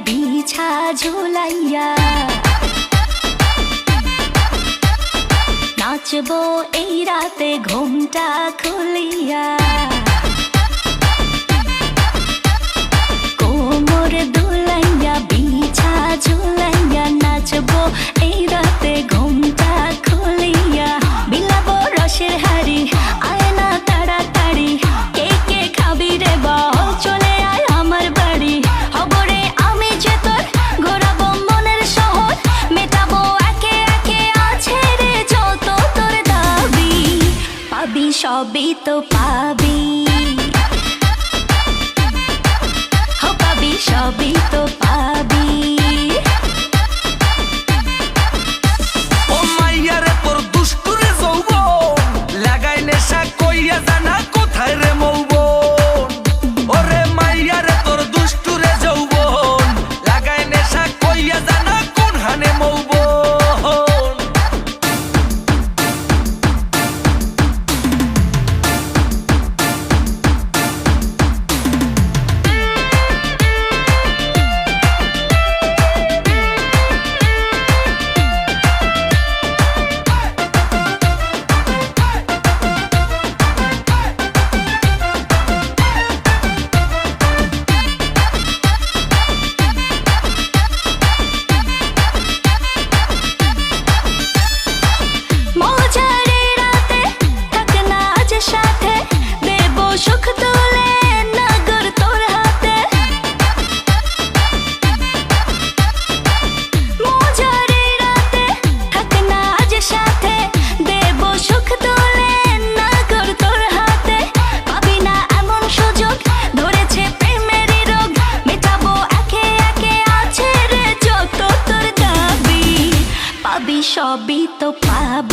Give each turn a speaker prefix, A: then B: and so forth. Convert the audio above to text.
A: বিছা ঝুলাইয়া নাচবো এই রাতে ঘুমটা খুলিয়া কোমর দুলাইয়া বিছা ঝুলাইয়া নাচবো এই রাতে ঘুমটা খুলিয়া বিলাবো রসের হাড়ি আয় না তাড়াতাড়ি কে কে খাবি রে বল চলে আয় আমার বাড়ি হবরে আমি যে তোর ঘোরাবো মনের শহর মেটাবো একে একে আছে রে যত তোর দাবি পাবি সবই তো পাবি পাবি সবই তো পাবি
B: ও মাইয়ারে তোর দুষ্টুরে যৌবন লাগাই নেশা কইয়া জানা কোথায় রে মৌবন ওরে মাইয়ারে তোর দুষ্টুরে যৌবন লাগাই নেশা কইয়া জানা কোন হানে মৌবন সবই তো পাবি